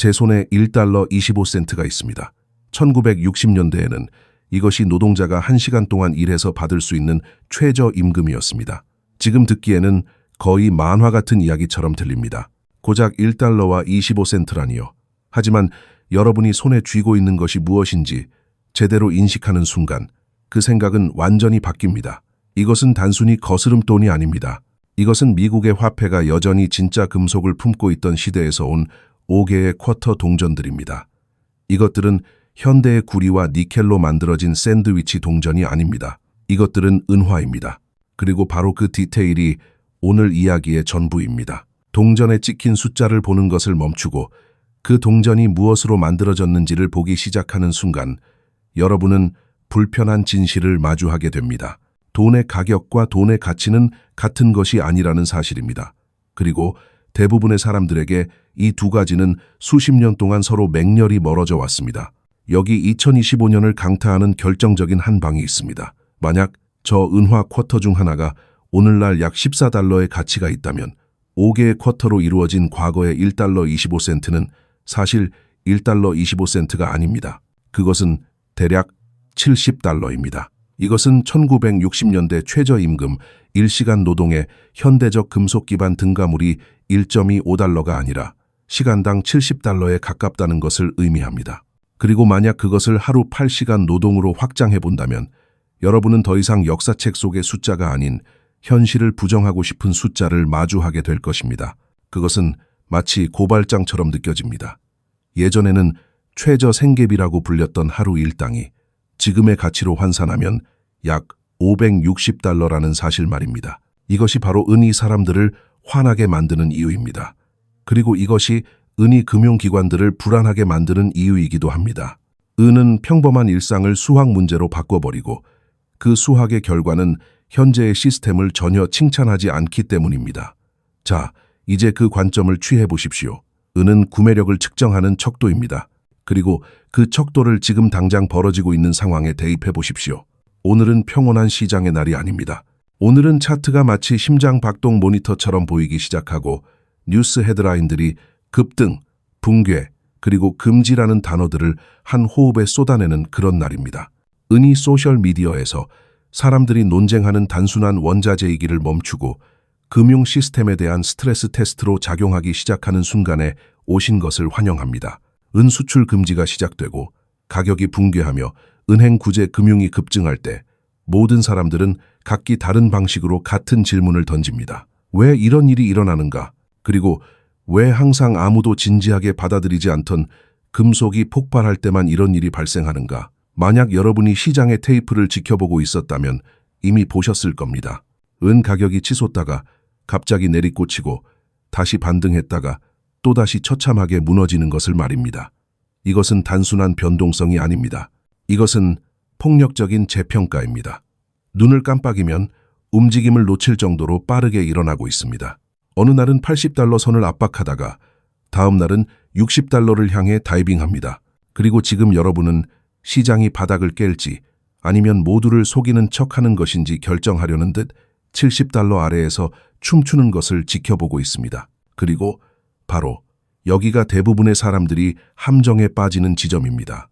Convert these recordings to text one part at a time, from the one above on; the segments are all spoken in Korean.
제 손에 1달러 25센트가 있습니다. 1960년대에는 이것이 노동자가 1시간 동안 일해서 받을 수 있는 최저 임금이었습니다. 지금 듣기에는 거의 만화 같은 이야기처럼 들립니다. 고작 1달러와 25센트라니요. 하지만 여러분이 손에 쥐고 있는 것이 무엇인지 제대로 인식하는 순간 그 생각은 완전히 바뀝니다. 이것은 단순히 거스름돈이 아닙니다. 이것은 미국의 화폐가 여전히 진짜 금속을 품고 있던 시대에서 온 5개의 쿼터 동전들입니다. 이것들은 현대의 구리와 니켈로 만들어진 샌드위치 동전이 아닙니다. 이것들은 은화입니다. 그리고 바로 그 디테일이 오늘 이야기의 전부입니다. 동전에 찍힌 숫자를 보는 것을 멈추고 그 동전이 무엇으로 만들어졌는지를 보기 시작하는 순간 여러분은 불편한 진실을 마주하게 됩니다. 돈의 가격과 돈의 가치는 같은 것이 아니라는 사실입니다. 그리고 대부분의 사람들에게 이 두 가지는 수십 년 동안 서로 맹렬히 멀어져 왔습니다. 여기 2025년을 강타하는 결정적인 한 방이 있습니다. 만약 저 은화 쿼터 중 하나가 오늘날 약 14달러의 가치가 있다면 5개의 쿼터로 이루어진 과거의 1달러 25센트는 사실 1달러 25센트가 아닙니다. 그것은 대략 70달러입니다. 이것은 1960년대 최저임금 1시간 노동의 현대적 금속 기반 등가물이 1.25달러가 아니라 시간당 70달러에 가깝다는 것을 의미합니다. 그리고 만약 그것을 하루 8시간 노동으로 확장해 본다면 여러분은 더 이상 역사책 속의 숫자가 아닌 현실을 부정하고 싶은 숫자를 마주하게 될 것입니다. 그것은 마치 고발장처럼 느껴집니다. 예전에는 최저 생계비라고 불렸던 하루 일당이 지금의 가치로 환산하면 약 560달러라는 사실 말입니다. 이것이 바로 은이 사람들을 화나게 만드는 이유입니다. 그리고 이것이 은이 금융기관들을 불안하게 만드는 이유이기도 합니다. 은은 평범한 일상을 수학 문제로 바꿔버리고 그 수학의 결과는 현재의 시스템을 전혀 칭찬하지 않기 때문입니다. 자, 이제 그 관점을 취해 보십시오. 은은 구매력을 측정하는 척도입니다. 그리고 그 척도를 지금 당장 벌어지고 있는 상황에 대입해 보십시오. 오늘은 평온한 시장의 날이 아닙니다. 오늘은 차트가 마치 심장박동 모니터처럼 보이기 시작하고 뉴스 헤드라인들이 급등, 붕괴, 그리고 금지라는 단어들을 한 호흡에 쏟아내는 그런 날입니다. 은이 소셜미디어에서 사람들이 논쟁하는 단순한 원자재이기를 멈추고 금융 시스템에 대한 스트레스 테스트로 작용하기 시작하는 순간에 오신 것을 환영합니다. 은 수출 금지가 시작되고 가격이 붕괴하며 은행 구제 금융이 급증할 때 모든 사람들은 각기 다른 방식으로 같은 질문을 던집니다. 왜 이런 일이 일어나는가? 그리고 왜 항상 아무도 진지하게 받아들이지 않던 금속이 폭발할 때만 이런 일이 발생하는가? 만약 여러분이 시장의 테이프를 지켜보고 있었다면 이미 보셨을 겁니다. 은 가격이 치솟다가 갑자기 내리꽂히고 다시 반등했다가 또다시 처참하게 무너지는 것을 말입니다. 이것은 단순한 변동성이 아닙니다. 이것은 폭력적인 재평가입니다. 눈을 깜빡이면 움직임을 놓칠 정도로 빠르게 일어나고 있습니다. 어느 날은 80달러 선을 압박하다가 다음 날은 60달러를 향해 다이빙합니다. 그리고 지금 여러분은 시장이 바닥을 깰지 아니면 모두를 속이는 척하는 것인지 결정하려는 듯 70달러 아래에서 춤추는 것을 지켜보고 있습니다. 그리고 바로 여기가 대부분의 사람들이 함정에 빠지는 지점입니다.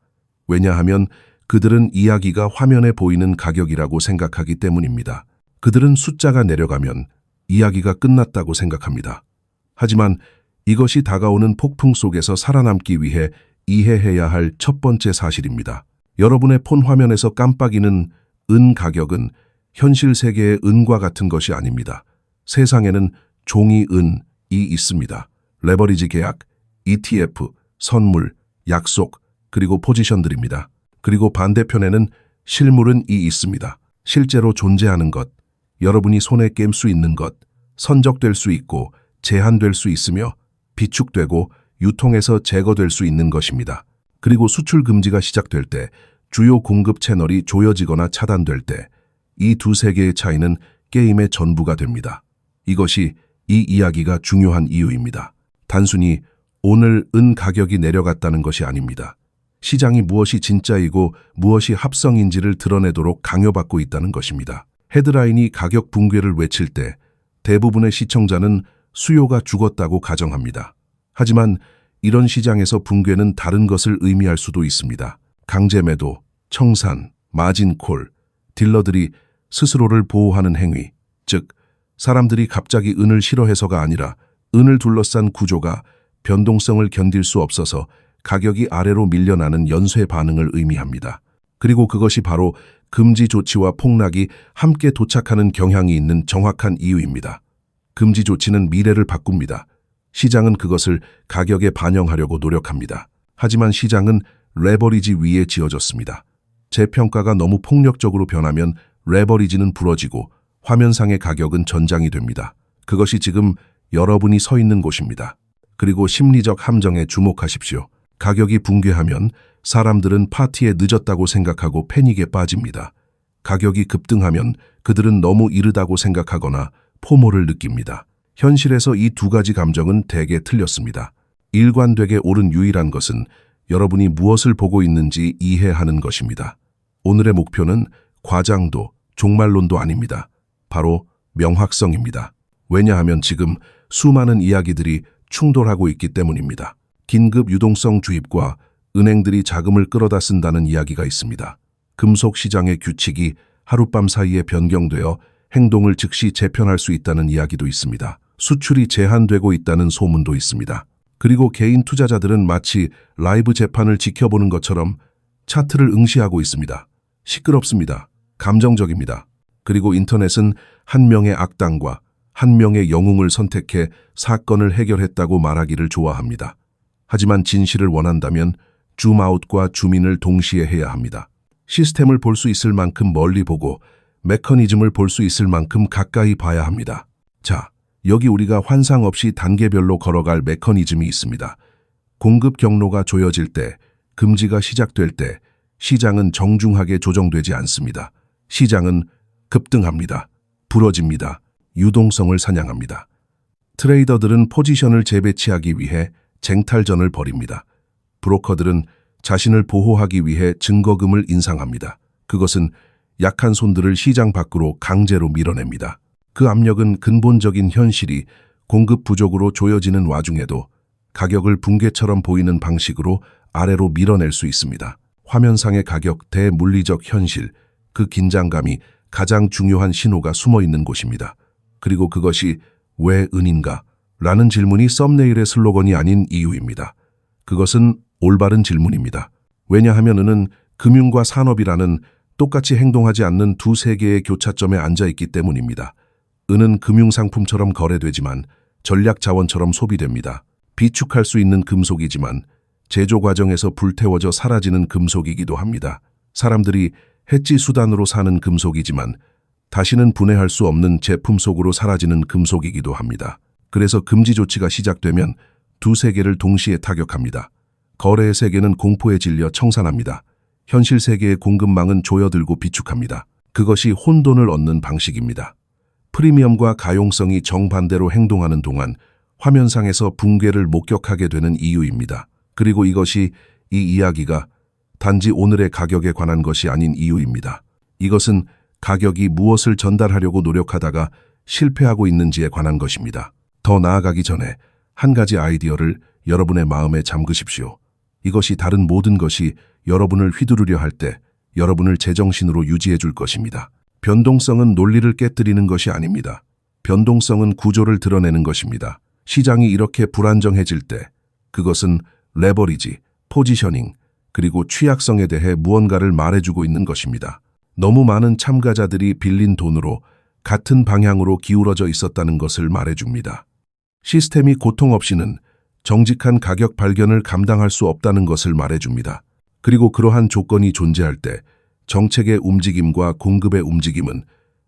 왜냐하면 그들은 이야기가 화면에 보이는 가격이라고 생각하기 때문입니다. 그들은 숫자가 내려가면 이야기가 끝났다고 생각합니다. 하지만 이것이 다가오는 폭풍 속에서 살아남기 위해 이해해야 할 첫 번째 사실입니다. 여러분의 폰 화면에서 깜빡이는 은 가격은 현실 세계의 은과 같은 것이 아닙니다. 세상에는 종이 은이 있습니다. 레버리지 계약, ETF, 선물, 약속, 그리고 포지션들입니다. 그리고 반대편에는 실물은 이 있습니다. 실제로 존재하는 것, 여러분이 손에 깰 수 있는 것, 선적될 수 있고 제한될 수 있으며 비축되고 유통에서 제거될 수 있는 것입니다. 그리고 수출 금지가 시작될 때, 주요 공급 채널이 조여지거나 차단될 때, 이 두 세계의 차이는 게임의 전부가 됩니다. 이것이 이 이야기가 중요한 이유입니다. 단순히 오늘 은 가격이 내려갔다는 것이 아닙니다. 시장이 무엇이 진짜이고 무엇이 합성인지를 드러내도록 강요받고 있다는 것입니다. 헤드라인이 가격 붕괴를 외칠 때 대부분의 시청자는 수요가 죽었다고 가정합니다. 하지만 이런 시장에서 붕괴는 다른 것을 의미할 수도 있습니다. 강제매도, 청산, 마진콜, 딜러들이 스스로를 보호하는 행위, 즉 사람들이 갑자기 은을 싫어해서가 아니라 은을 둘러싼 구조가 변동성을 견딜 수 없어서 가격이 아래로 밀려나는 연쇄 반응을 의미합니다. 그리고 그것이 바로 금지 조치와 폭락이 함께 도착하는 경향이 있는 정확한 이유입니다. 금지 조치는 미래를 바꿉니다. 시장은 그것을 가격에 반영하려고 노력합니다. 하지만 시장은 레버리지 위에 지어졌습니다. 재평가가 너무 폭력적으로 변하면 레버리지는 부러지고 화면상의 가격은 전장이 됩니다. 그것이 지금 여러분이 서 있는 곳입니다. 그리고 심리적 함정에 주목하십시오. 가격이 붕괴하면 사람들은 파티에 늦었다고 생각하고 패닉에 빠집니다. 가격이 급등하면 그들은 너무 이르다고 생각하거나 포모를 느낍니다. 현실에서 이 두 가지 감정은 대개 틀렸습니다. 일관되게 옳은 유일한 것은 여러분이 무엇을 보고 있는지 이해하는 것입니다. 오늘의 목표는 과장도, 종말론도 아닙니다. 바로 명확성입니다. 왜냐하면 지금 수많은 이야기들이 충돌하고 있기 때문입니다. 긴급 유동성 주입과 은행들이 자금을 끌어다 쓴다는 이야기가 있습니다. 금속 시장의 규칙이 하룻밤 사이에 변경되어 행동을 즉시 재편할 수 있다는 이야기도 있습니다. 수출이 제한되고 있다는 소문도 있습니다. 그리고 개인 투자자들은 마치 라이브 재판을 지켜보는 것처럼 차트를 응시하고 있습니다. 시끄럽습니다. 감정적입니다. 그리고 인터넷은 한 명의 악당과 한 명의 영웅을 선택해 사건을 해결했다고 말하기를 좋아합니다. 하지만 진실을 원한다면 줌아웃과 줌인을 동시에 해야 합니다. 시스템을 볼 수 있을 만큼 멀리 보고 메커니즘을 볼 수 있을 만큼 가까이 봐야 합니다. 자, 여기 우리가 환상 없이 단계별로 걸어갈 메커니즘이 있습니다. 공급 경로가 조여질 때, 금지가 시작될 때 시장은 정중하게 조정되지 않습니다. 시장은 급등합니다. 부러집니다. 유동성을 사냥합니다. 트레이더들은 포지션을 재배치하기 위해 쟁탈전을 벌입니다. 브로커들은 자신을 보호하기 위해 증거금을 인상합니다. 그것은 약한 손들을 시장 밖으로 강제로 밀어냅니다. 그 압력은 근본적인 현실이 공급 부족으로 조여지는 와중에도 가격을 붕괴처럼 보이는 방식으로 아래로 밀어낼 수 있습니다. 화면상의 가격 대물리적 현실, 그 긴장감이 가장 중요한 신호가 숨어 있는 곳입니다. 그리고 그것이 왜 은인가? 라는 질문이 썸네일의 슬로건이 아닌 이유입니다. 그것은 올바른 질문입니다. 왜냐하면 은은 금융과 산업이라는 똑같이 행동하지 않는 두 세계의 교차점에 앉아 있기 때문입니다. 은은 금융상품처럼 거래되지만 전략 자원처럼 소비됩니다. 비축할 수 있는 금속이지만 제조 과정에서 불태워져 사라지는 금속이기도 합니다. 사람들이 해지 수단으로 사는 금속이지만 다시는 분해할 수 없는 제품 속으로 사라지는 금속이기도 합니다. 그래서 금지 조치가 시작되면 두 세계를 동시에 타격합니다. 거래의 세계는 공포에 질려 청산합니다. 현실 세계의 공급망은 조여들고 비축합니다. 그것이 혼돈을 얻는 방식입니다. 프리미엄과 가용성이 정반대로 행동하는 동안 화면상에서 붕괴를 목격하게 되는 이유입니다. 그리고 이것이 이 이야기가 단지 오늘의 가격에 관한 것이 아닌 이유입니다. 이것은 가격이 무엇을 전달하려고 노력하다가 실패하고 있는지에 관한 것입니다. 더 나아가기 전에 한 가지 아이디어를 여러분의 마음에 잠그십시오. 이것이 다른 모든 것이 여러분을 휘두르려 할 때 여러분을 제정신으로 유지해 줄 것입니다. 변동성은 논리를 깨뜨리는 것이 아닙니다. 변동성은 구조를 드러내는 것입니다. 시장이 이렇게 불안정해질 때 그것은 레버리지, 포지셔닝, 그리고 취약성에 대해 무언가를 말해주고 있는 것입니다. 너무 많은 참가자들이 빌린 돈으로 같은 방향으로 기울어져 있었다는 것을 말해줍니다. 시스템이 고통 없이는 정직한 가격 발견을 감당할 수 없다는 것을 말해줍니다. 그리고 그러한 조건이 존재할 때 정책의 움직임과 공급의 움직임은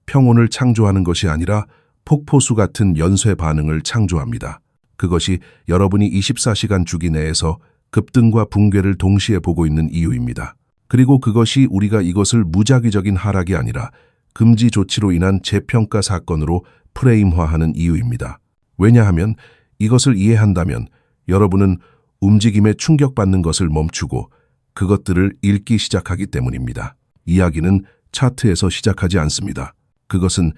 평온을 창조하는 것이 아니라 폭포수 같은 연쇄 반응을 창조합니다. 그것이 여러분이 24시간 주기 내에서 급등과 붕괴를 동시에 보고 있는 이유입니다. 그리고 그것이 우리가 이것을 무작위적인 하락이 아니라 금지 조치로 인한 재평가 사건으로 프레임화하는 이유입니다. 왜냐하면 이것을 이해한다면 여러분은 움직임에 충격받는 것을 멈추고 그것들을 읽기 시작하기 때문입니다. 이야기는 차트에서 시작하지 않습니다. 그것은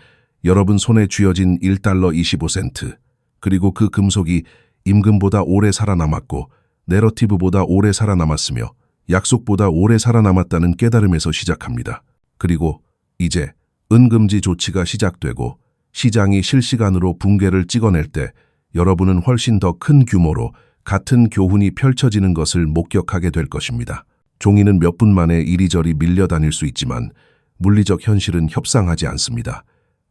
여러분 손에 쥐어진 1달러 25센트, 그리고 그 금속이 임금보다 오래 살아남았고 내러티브보다 오래 살아남았으며 약속보다 오래 살아남았다는 깨달음에서 시작합니다. 그리고 이제 은금지 조치가 시작되고 시장이 실시간으로 붕괴를 찍어낼 때 여러분은 훨씬 더 큰 규모로 같은 교훈이 펼쳐지는 것을 목격하게 될 것입니다. 종이는 몇 분 만에 이리저리 밀려다닐 수 있지만 물리적 현실은 협상하지 않습니다.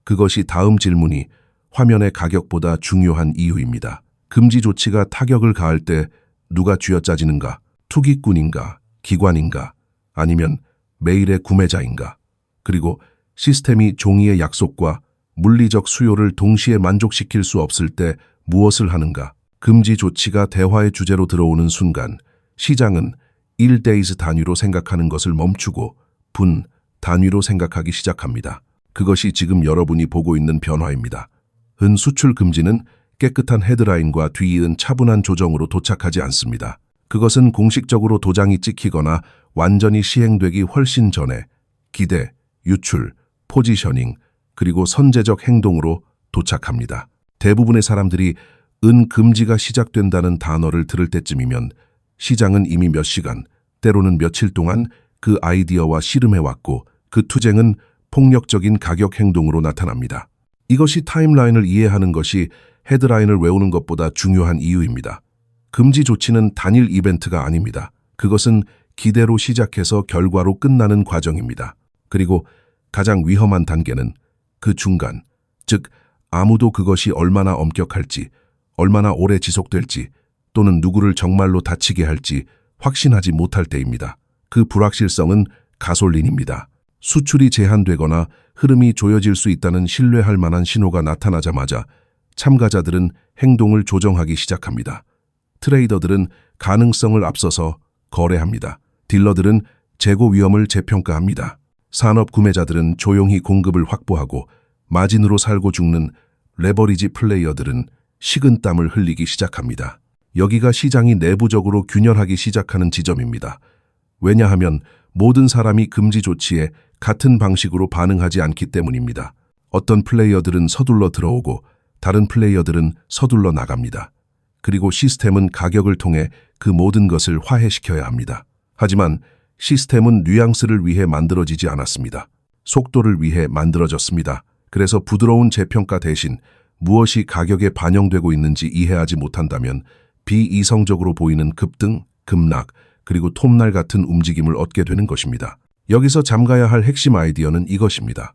그것이 다음 질문이 화면의 가격보다 중요한 이유입니다. 금지 조치가 타격을 가할 때 누가 쥐어짜지는가? 투기꾼인가? 기관인가? 아니면 매일의 구매자인가? 그리고 시스템이 종이의 약속과 물리적 수요를 동시에 만족시킬 수 없을 때 무엇을 하는가? 금지 조치가 대화의 주제로 들어오는 순간 시장은 1days 단위로 생각하는 것을 멈추고 분 단위로 생각하기 시작합니다. 그것이 지금 여러분이 보고 있는 변화입니다. 수출 금지는 깨끗한 헤드라인과 뒤이은 차분한 조정으로 도착하지 않습니다. 그것은 공식적으로 도장이 찍히거나 완전히 시행되기 훨씬 전에 기대, 유출, 포지셔닝, 그리고 선제적 행동으로 도착합니다. 대부분의 사람들이 금지가 시작된다는 단어를 들을 때쯤이면 시장은 이미 몇 시간, 때로는 며칠 동안 그 아이디어와 씨름해왔고 그 투쟁은 폭력적인 가격 행동으로 나타납니다. 이것이 타임라인을 이해하는 것이 헤드라인을 외우는 것보다 중요한 이유입니다. 금지 조치는 단일 이벤트가 아닙니다. 그것은 기대로 시작해서 결과로 끝나는 과정입니다. 그리고 가장 위험한 단계는 그 중간, 즉 아무도 그것이 얼마나 엄격할지, 얼마나 오래 지속될지, 또는 누구를 정말로 다치게 할지 확신하지 못할 때입니다. 그 불확실성은 가솔린입니다. 수출이 제한되거나 흐름이 조여질 수 있다는 신뢰할 만한 신호가 나타나자마자 참가자들은 행동을 조정하기 시작합니다. 트레이더들은 가능성을 앞서서 거래합니다. 딜러들은 재고 위험을 재평가합니다. 산업 구매자들은 조용히 공급을 확보하고 마진으로 살고 죽는 레버리지 플레이어들은 식은땀을 흘리기 시작합니다. 여기가 시장이 내부적으로 균열하기 시작하는 지점입니다. 왜냐하면 모든 사람이 금지 조치에 같은 방식으로 반응하지 않기 때문입니다. 어떤 플레이어들은 서둘러 들어오고 다른 플레이어들은 서둘러 나갑니다. 그리고 시스템은 가격을 통해 그 모든 것을 화해시켜야 합니다. 하지만 시스템은 뉘앙스를 위해 만들어지지 않았습니다. 속도를 위해 만들어졌습니다. 그래서 부드러운 재평가 대신 무엇이 가격에 반영되고 있는지 이해하지 못한다면 비이성적으로 보이는 급등, 급락, 그리고 톱날 같은 움직임을 얻게 되는 것입니다. 여기서 잠가야 할 핵심 아이디어는 이것입니다.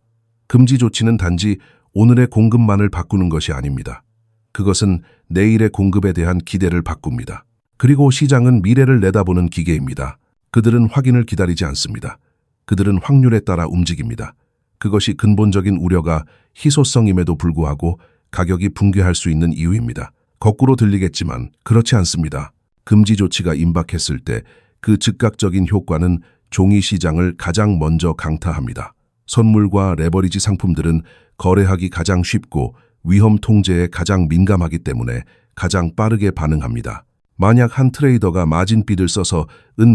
금지 조치는 단지 오늘의 공급만을 바꾸는 것이 아닙니다. 그것은 내일의 공급에 대한 기대를 바꿉니다. 그리고 시장은 미래를 내다보는 기계입니다. 그들은 확인을 기다리지 않습니다. 그들은 확률에 따라 움직입니다. 그것이 근본적인 우려가 희소성임에도 불구하고 가격이 붕괴할 수 있는 이유입니다. 거꾸로 들리겠지만 그렇지 않습니다. 금지 조치가 임박했을 때 그 즉각적인 효과는 종이 시장을 가장 먼저 강타합니다. 선물과 레버리지 상품들은 거래하기 가장 쉽고 위험 통제에 가장 민감하기 때문에 가장 빠르게 반응합니다. 만약 한 트레이더가 마진비를 써서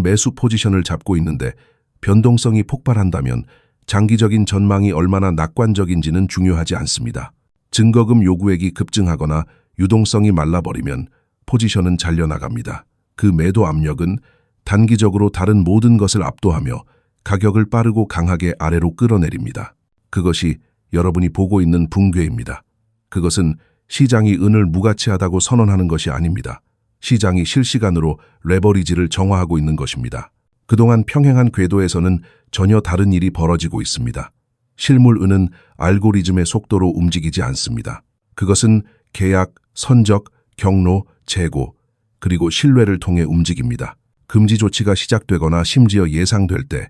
매수 포지션을 잡고 있는데 변동성이 폭발한다면 장기적인 전망이 얼마나 낙관적인지는 중요하지 않습니다. 증거금 요구액이 급증하거나 유동성이 말라버리면 포지션은 잘려나갑니다. 그 매도 압력은 단기적으로 다른 모든 것을 압도하며 가격을 빠르고 강하게 아래로 끌어내립니다. 그것이 여러분이 보고 있는 붕괴입니다. 그것은 시장이 은을 무가치하다고 선언하는 것이 아닙니다. 시장이 실시간으로 레버리지를 정화하고 있는 것입니다. 그동안 평행한 궤도에서는 전혀 다른 일이 벌어지고 있습니다. 실물 은은 알고리즘의 속도로 움직이지 않습니다. 그것은 계약, 선적, 경로, 재고, 그리고 신뢰를 통해 움직입니다. 금지 조치가 시작되거나 심지어 예상될 때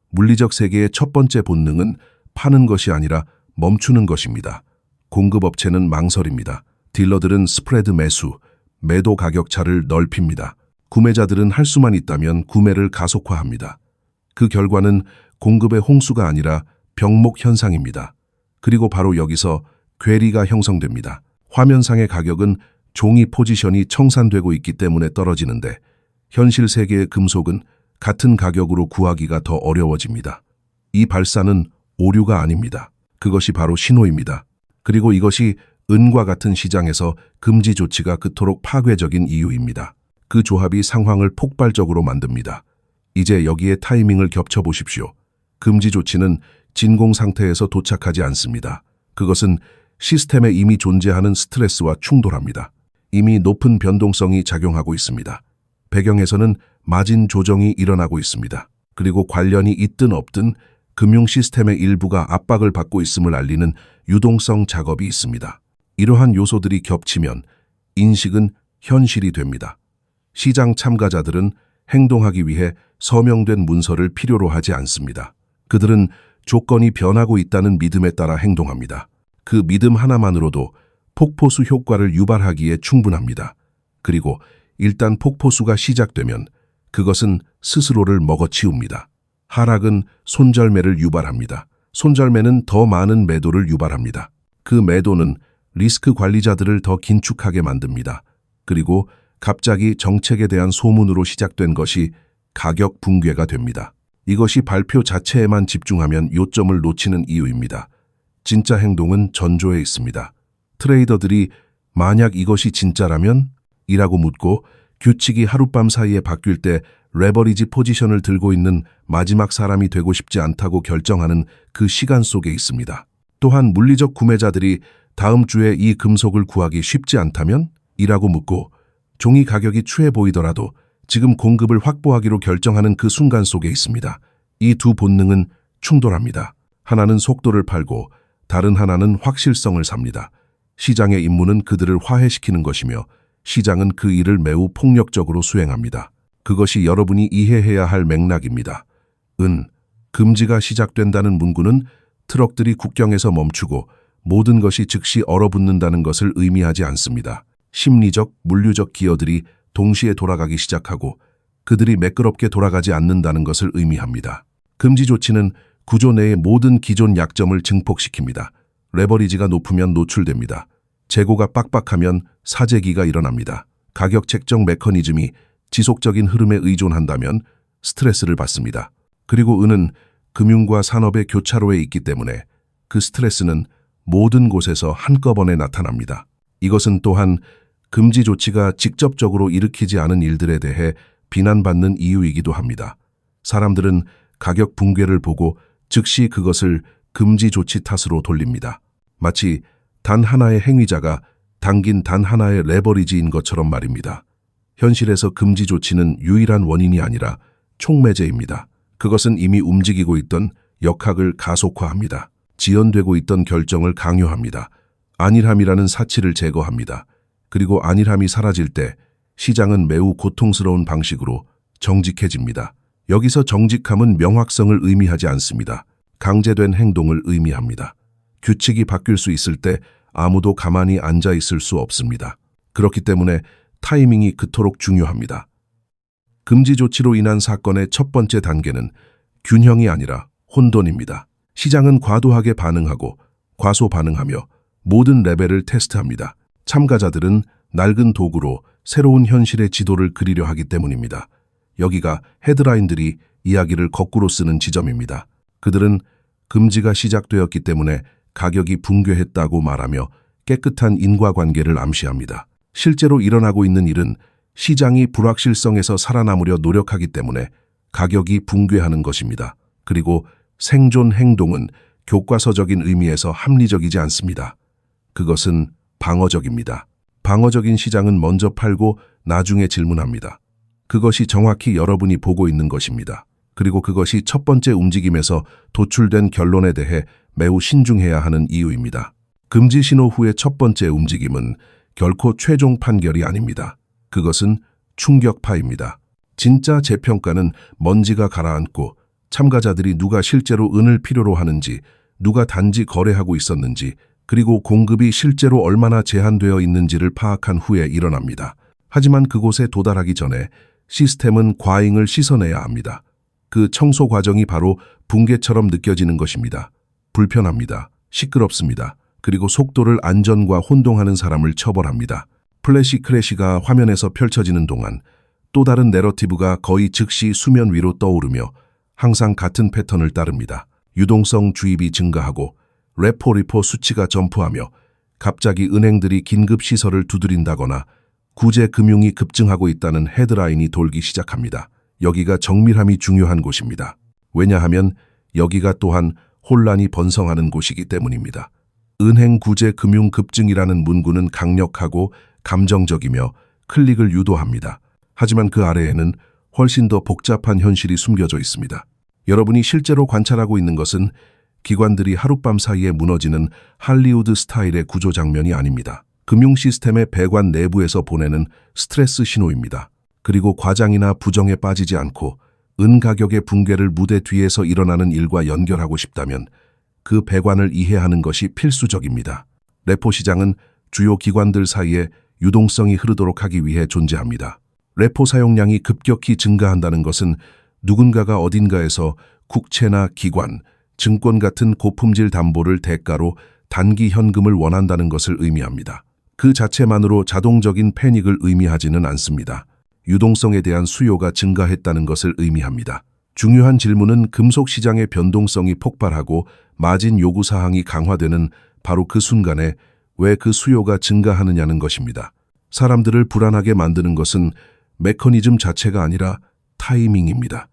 물리적 세계의 첫 번째 본능은 파는 것이 아니라 멈추는 것입니다. 공급업체는 망설입니다. 딜러들은 스프레드 매수, 매도 가격 차를 넓힙니다. 구매자들은 할 수만 있다면 구매를 가속화합니다. 그 결과는 공급의 홍수가 아니라 병목 현상입니다. 그리고 바로 여기서 괴리가 형성됩니다. 화면상의 가격은 종이 포지션이 청산되고 있기 때문에 떨어지는데 현실 세계의 금속은 같은 가격으로 구하기가 더 어려워집니다. 이 발사는 오류가 아닙니다. 그것이 바로 신호입니다. 그리고 이것이 은과 같은 시장에서 금지 조치가 그토록 파괴적인 이유입니다. 그 조합이 상황을 폭발적으로 만듭니다. 이제 여기에 타이밍을 겹쳐보십시오. 금지 조치는 진공 상태에서 도착하지 않습니다. 그것은 시스템에 이미 존재하는 스트레스와 충돌합니다. 이미 높은 변동성이 작용하고 있습니다. 배경에서는 마진 조정이 일어나고 있습니다. 그리고 관련이 있든 없든 금융 시스템의 일부가 압박을 받고 있음을 알리는 유동성 작업이 있습니다. 이러한 요소들이 겹치면 인식은 현실이 됩니다. 시장 참가자들은 행동하기 위해 서명된 문서를 필요로 하지 않습니다. 그들은 조건이 변하고 있다는 믿음에 따라 행동합니다. 그 믿음 하나만으로도 폭포수 효과를 유발하기에 충분합니다. 그리고 일단 폭포수가 시작되면 그것은 스스로를 먹어치웁니다. 하락은 손절매를 유발합니다. 손절매는 더 많은 매도를 유발합니다. 그 매도는 리스크 관리자들을 더 긴축하게 만듭니다. 그리고 갑자기 정책에 대한 소문으로 시작된 것이 가격 붕괴가 됩니다. 이것이 발표 자체에만 집중하면 요점을 놓치는 이유입니다. 진짜 행동은 전조에 있습니다. 트레이더들이 만약 이것이 진짜라면? 이라고 묻고 규칙이 하룻밤 사이에 바뀔 때 레버리지 포지션을 들고 있는 마지막 사람이 되고 싶지 않다고 결정하는 그 시간 속에 있습니다. 또한 물리적 구매자들이 다음 주에 이 금속을 구하기 쉽지 않다면? 이라고 묻고 종이 가격이 추해 보이더라도 지금 공급을 확보하기로 결정하는 그 순간 속에 있습니다. 이 두 본능은 충돌합니다. 하나는 속도를 팔고 다른 하나는 확실성을 삽니다. 시장의 임무는 그들을 화해시키는 것이며 시장은 그 일을 매우 폭력적으로 수행합니다. 그것이 여러분이 이해해야 할 맥락입니다. 금지가 시작된다는 문구는 트럭들이 국경에서 멈추고 모든 것이 즉시 얼어붙는다는 것을 의미하지 않습니다. 심리적, 물류적 기어들이 동시에 돌아가기 시작하고 그들이 매끄럽게 돌아가지 않는다는 것을 의미합니다. 금지 조치는 구조 내의 모든 기존 약점을 증폭시킵니다. 레버리지가 높으면 노출됩니다. 재고가 빡빡하면 사재기가 일어납니다. 가격 책정 메커니즘이 지속적인 흐름에 의존한다면 스트레스를 받습니다. 그리고 은은 금융과 산업의 교차로에 있기 때문에 그 스트레스는 모든 곳에서 한꺼번에 나타납니다. 이것은 또한 금지 조치가 직접적으로 일으키지 않은 일들에 대해 비난받는 이유이기도 합니다. 사람들은 가격 붕괴를 보고 즉시 그것을 금지 조치 탓으로 돌립니다. 마치 단 하나의 행위자가 당긴 단 하나의 레버리지인 것처럼 말입니다. 현실에서 금지 조치는 유일한 원인이 아니라 촉매제입니다. 그것은 이미 움직이고 있던 역학을 가속화합니다. 지연되고 있던 결정을 강요합니다. 안일함이라는 사치를 제거합니다. 그리고 안일함이 사라질 때 시장은 매우 고통스러운 방식으로 정직해집니다. 여기서 정직함은 명확성을 의미하지 않습니다. 강제된 행동을 의미합니다. 규칙이 바뀔 수 있을 때 아무도 가만히 앉아 있을 수 없습니다. 그렇기 때문에 타이밍이 그토록 중요합니다. 금지 조치로 인한 사건의 첫 번째 단계는 균형이 아니라 혼돈입니다. 시장은 과도하게 반응하고 과소 반응하며 모든 레벨을 테스트합니다. 참가자들은 낡은 도구로 새로운 현실의 지도를 그리려 하기 때문입니다. 여기가 헤드라인들이 이야기를 거꾸로 쓰는 지점입니다. 그들은 금지가 시작되었기 때문에 가격이 붕괴했다고 말하며 깨끗한 인과관계를 암시합니다. 실제로 일어나고 있는 일은 시장이 불확실성에서 살아남으려 노력하기 때문에 가격이 붕괴하는 것입니다. 그리고 생존 행동은 교과서적인 의미에서 합리적이지 않습니다. 그것은 방어적입니다. 방어적인 시장은 먼저 팔고 나중에 질문합니다. 그것이 정확히 여러분이 보고 있는 것입니다. 그리고 그것이 첫 번째 움직임에서 도출된 결론에 대해 매우 신중해야 하는 이유입니다. 금지 신호 후의 첫 번째 움직임은 결코 최종 판결이 아닙니다. 그것은 충격파입니다. 진짜 재평가는 먼지가 가라앉고 참가자들이 누가 실제로 은을 필요로 하는지, 누가 단지 거래하고 있었는지, 그리고 공급이 실제로 얼마나 제한되어 있는지를 파악한 후에 일어납니다. 하지만 그곳에 도달하기 전에 시스템은 과잉을 씻어내야 합니다. 그 청소 과정이 바로 붕괴처럼 느껴지는 것입니다. 불편합니다. 시끄럽습니다. 그리고 속도를 안전과 혼동하는 사람을 처벌합니다. 플래시 크래시가 화면에서 펼쳐지는 동안 또 다른 내러티브가 거의 즉시 수면 위로 떠오르며 항상 같은 패턴을 따릅니다. 유동성 주입이 증가하고 레포 리포 수치가 점프하며 갑자기 은행들이 긴급 시설을 두드린다거나 구제 금융이 급증하고 있다는 헤드라인이 돌기 시작합니다. 여기가 정밀함이 중요한 곳입니다. 왜냐하면 여기가 또한 혼란이 번성하는 곳이기 때문입니다. 은행 구제 금융 급증이라는 문구는 강력하고 감정적이며 클릭을 유도합니다. 하지만 그 아래에는 훨씬 더 복잡한 현실이 숨겨져 있습니다. 여러분이 실제로 관찰하고 있는 것은 기관들이 하룻밤 사이에 무너지는 할리우드 스타일의 구조 장면이 아닙니다. 금융 시스템의 배관 내부에서 보내는 스트레스 신호입니다. 그리고 과장이나 부정에 빠지지 않고 은 가격의 붕괴를 무대 뒤에서 일어나는 일과 연결하고 싶다면 그 배관을 이해하는 것이 필수적입니다. 레포 시장은 주요 기관들 사이에 유동성이 흐르도록 하기 위해 존재합니다. 레포 사용량이 급격히 증가한다는 것은 누군가가 어딘가에서 국채나 기관, 증권 같은 고품질 담보를 대가로 단기 현금을 원한다는 것을 의미합니다. 그 자체만으로 자동적인 패닉을 의미하지는 않습니다. 유동성에 대한 수요가 증가했다는 것을 의미합니다. 중요한 질문은 금속 시장의 변동성이 폭발하고 마진 요구 사항이 강화되는 바로 그 순간에 왜 그 수요가 증가하느냐는 것입니다. 사람들을 불안하게 만드는 것은 메커니즘 자체가 아니라 타이밍입니다.